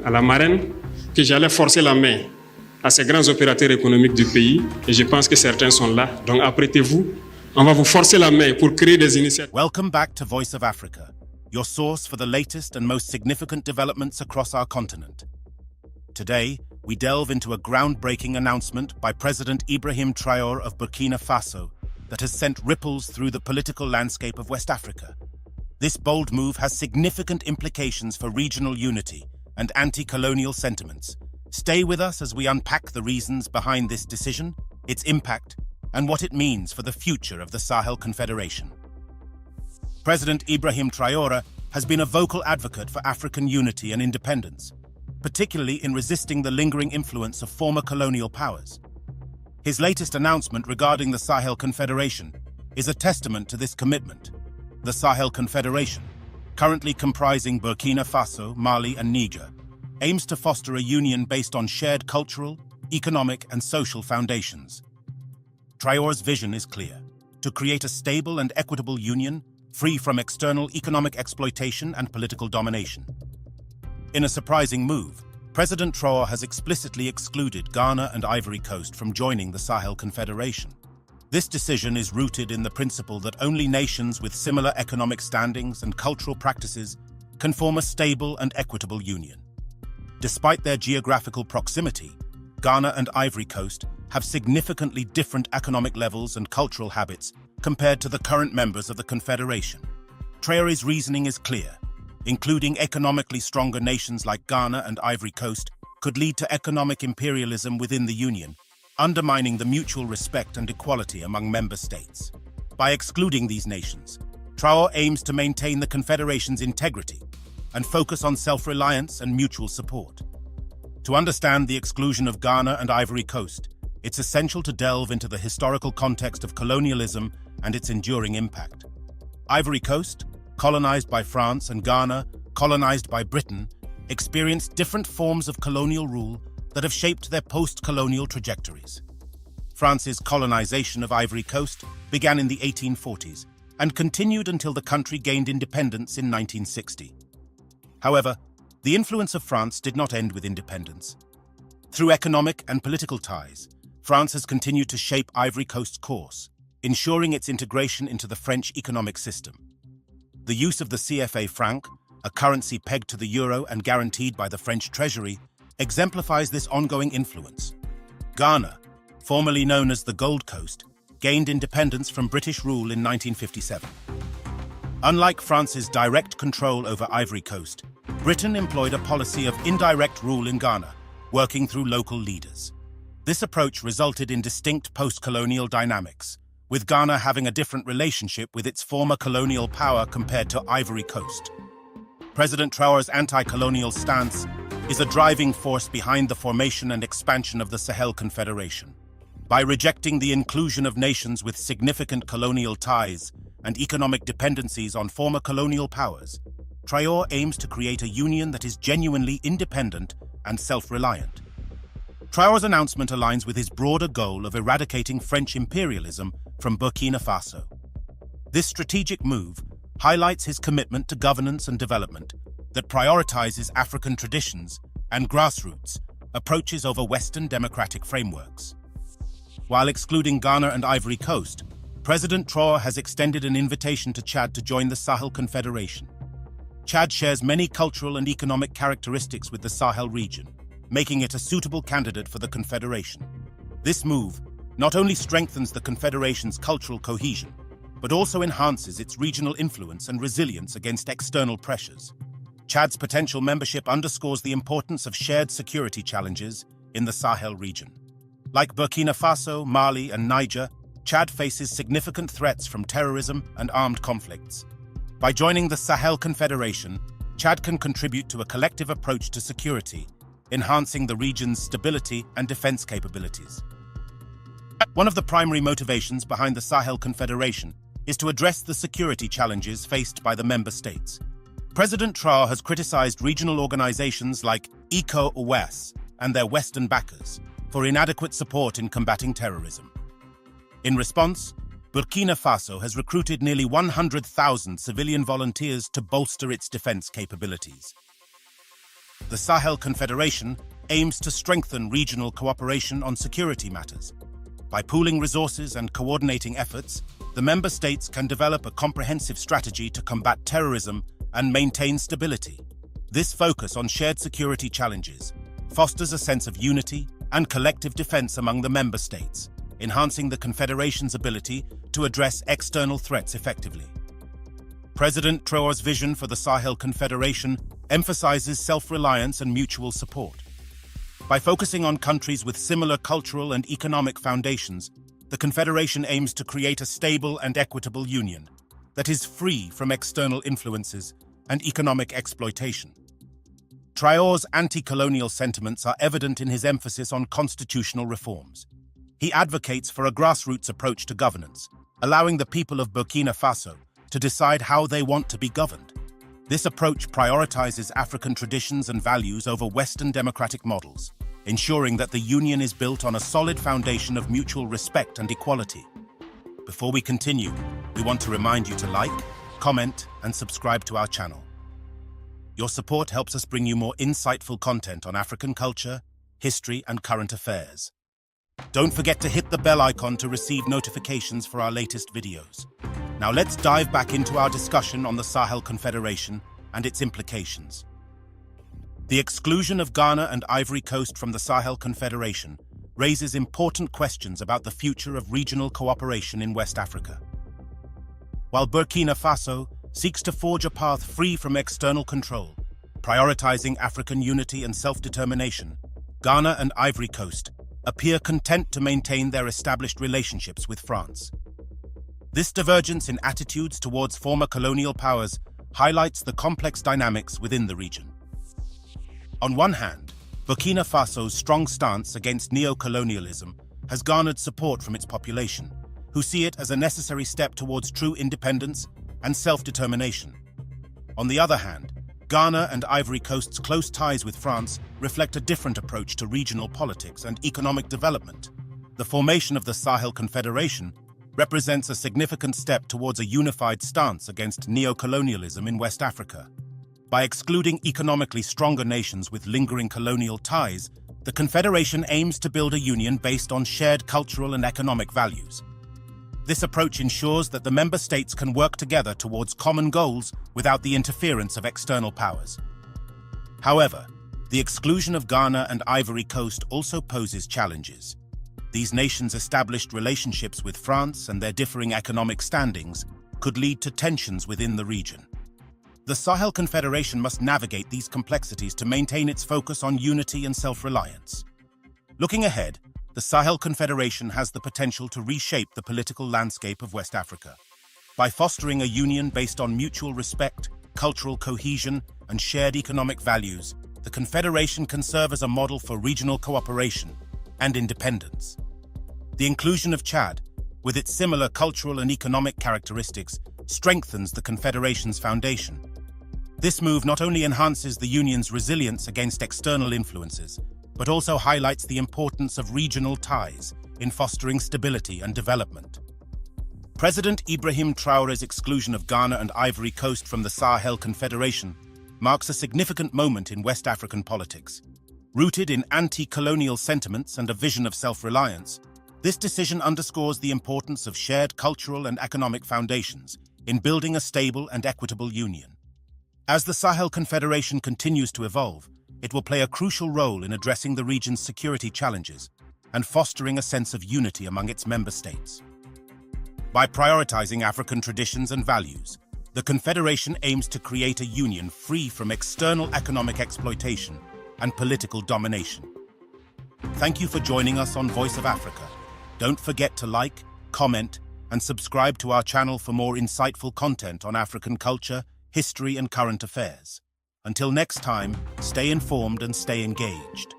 à la marraine que j'allais forcer la main à ces grands opérateurs économiques du pays et je pense que certains sont là. Donc apprêtez-vous, on va vous forcer la main pour créer des initiatives. Welcome back to Voice of Africa, your source for the latest and most significant developments across our continent. Today, we delve into a groundbreaking announcement by President Ibrahim Traoré of Burkina Faso that has sent ripples through the political landscape of West Africa. This bold move has significant implications for regional unity and anti-colonial sentiments. Stay with us as we unpack the reasons behind this decision, its impact, and what it means for the future of the Sahel Confederation. President Ibrahim Traoré has been a vocal advocate for African unity and independence, particularly in resisting the lingering influence of former colonial powers. His latest announcement regarding the Sahel Confederation is a testament to this commitment. The Sahel Confederation, currently comprising Burkina Faso, Mali, and Niger, aims to foster a union based on shared cultural, economic, and social foundations. Traoré's vision is clear: to create a stable and equitable union free from external economic exploitation and political domination. In a surprising move, President Traoré has explicitly excluded Ghana and Ivory Coast from joining the Sahel Confederation. This decision is rooted in the principle that only nations with similar economic standings and cultural practices can form a stable and equitable union. Despite their geographical proximity, Ghana and Ivory Coast have significantly different economic levels and cultural habits compared to the current members of the Confederation. Traoré's reasoning is clear: including economically stronger nations like Ghana and Ivory Coast could lead to economic imperialism within the Union, undermining the mutual respect and equality among member states. By excluding these nations, Traoré aims to maintain the Confederation's integrity and focus on self-reliance and mutual support. To understand the exclusion of Ghana and Ivory Coast, it's essential to delve into the historical context of colonialism and its enduring impact. Ivory Coast, colonized by France, and Ghana, colonized by Britain, experienced different forms of colonial rule that have shaped their post-colonial trajectories. France's colonization of Ivory Coast began in the 1840s and continued until the country gained independence in 1960. However, the influence of France did not end with independence. Through economic and political ties, France has continued to shape Ivory Coast's course, ensuring its integration into the French economic system. The use of the CFA franc, a currency pegged to the euro and guaranteed by the French treasury, exemplifies this ongoing influence. Ghana, formerly known as the Gold Coast, gained independence from British rule in 1957. Unlike France's direct control over Ivory Coast, Britain employed a policy of indirect rule in Ghana, working through local leaders. This approach resulted in distinct post-colonial dynamics, with Ghana having a different relationship with its former colonial power compared to Ivory Coast. President Traoré's anti-colonial stance is a driving force behind the formation and expansion of the Sahel Confederation. By rejecting the inclusion of nations with significant colonial ties and economic dependencies on former colonial powers, Traoré aims to create a union that is genuinely independent and self-reliant. Traoré's announcement aligns with his broader goal of eradicating French imperialism from Burkina Faso. This strategic move highlights his commitment to governance and development that prioritizes African traditions and grassroots approaches over Western democratic frameworks. While excluding Ghana and Ivory Coast, President Traoré has extended an invitation to Chad to join the Sahel Confederation. Chad shares many cultural and economic characteristics with the Sahel region, making it a suitable candidate for the Confederation. This move not only strengthens the Confederation's cultural cohesion, but also enhances its regional influence and resilience against external pressures. Chad's potential membership underscores the importance of shared security challenges in the Sahel region. Like Burkina Faso, Mali, and Niger, Chad faces significant threats from terrorism and armed conflicts. By joining the Sahel Confederation, Chad can contribute to a collective approach to security, enhancing the region's stability and defense capabilities. One of the primary motivations behind the Sahel Confederation is to address the security challenges faced by the member states. President Traoré has criticized regional organizations like ECOWAS and their Western backers for inadequate support in combating terrorism. In response, Burkina Faso has recruited nearly 100,000 civilian volunteers to bolster its defense capabilities. The Sahel Confederation aims to strengthen regional cooperation on security matters. By pooling resources and coordinating efforts, the member states can develop a comprehensive strategy to combat terrorism and maintain stability. This focus on shared security challenges fosters a sense of unity and collective defense among the member states, enhancing the Confederation's ability to address external threats effectively. President Traoré's vision for the Sahel Confederation emphasizes self-reliance and mutual support. By focusing on countries with similar cultural and economic foundations, the Confederation aims to create a stable and equitable union that is free from external influences and economic exploitation. Traoré's anti-colonial sentiments are evident in his emphasis on constitutional reforms. He advocates for a grassroots approach to governance, allowing the people of Burkina Faso to decide how they want to be governed. This approach prioritizes African traditions and values over Western democratic models, ensuring that the union is built on a solid foundation of mutual respect and equality. Before we continue, we want to remind you to like, comment, and subscribe to our channel. Your support helps us bring you more insightful content on African culture, history, and current affairs. Don't forget to hit the bell icon to receive notifications for our latest videos. Now let's dive back into our discussion on the Sahel Confederation and its implications. The exclusion of Ghana and Ivory Coast from the Sahel Confederation raises important questions about the future of regional cooperation in West Africa. While Burkina Faso seeks to forge a path free from external control, prioritizing African unity and self-determination, Ghana and Ivory Coast appear content to maintain their established relationships with France. This divergence in attitudes towards former colonial powers highlights the complex dynamics within the region. On one hand, Burkina Faso's strong stance against neo-colonialism has garnered support from its population, who see it as a necessary step towards true independence and self-determination. On the other hand, Ghana and Ivory Coast's close ties with France reflect a different approach to regional politics and economic development. The formation of the Sahel Confederation represents a significant step towards a unified stance against neo-colonialism in West Africa. By excluding economically stronger nations with lingering colonial ties, the Confederation aims to build a union based on shared cultural and economic values. This approach ensures that the member states can work together towards common goals without the interference of external powers. However, the exclusion of Ghana and Ivory Coast also poses challenges. These nations' established relationships with France and their differing economic standings could lead to tensions within the region. The Sahel Confederation must navigate these complexities to maintain its focus on unity and self-reliance. Looking ahead, the Sahel Confederation has the potential to reshape the political landscape of West Africa. By fostering a union based on mutual respect, cultural cohesion, and shared economic values, the Confederation can serve as a model for regional cooperation and independence. The inclusion of Chad, with its similar cultural and economic characteristics, strengthens the Confederation's foundation. This move not only enhances the Union's resilience against external influences, but also highlights the importance of regional ties in fostering stability and development. President Ibrahim Traoré's exclusion of Ghana and Ivory Coast from the Sahel Confederation marks a significant moment in West African politics. Rooted in anti-colonial sentiments and a vision of self-reliance, this decision underscores the importance of shared cultural and economic foundations in building a stable and equitable union. As the Sahel Confederation continues to evolve, it will play a crucial role in addressing the region's security challenges and fostering a sense of unity among its member states. By prioritizing African traditions and values, the Confederation aims to create a union free from external economic exploitation and political domination. Thank you for joining us on Voice of Africa. Don't forget to like, comment, and subscribe to our channel for more insightful content on African culture, history, and current affairs. Until next time, stay informed and stay engaged.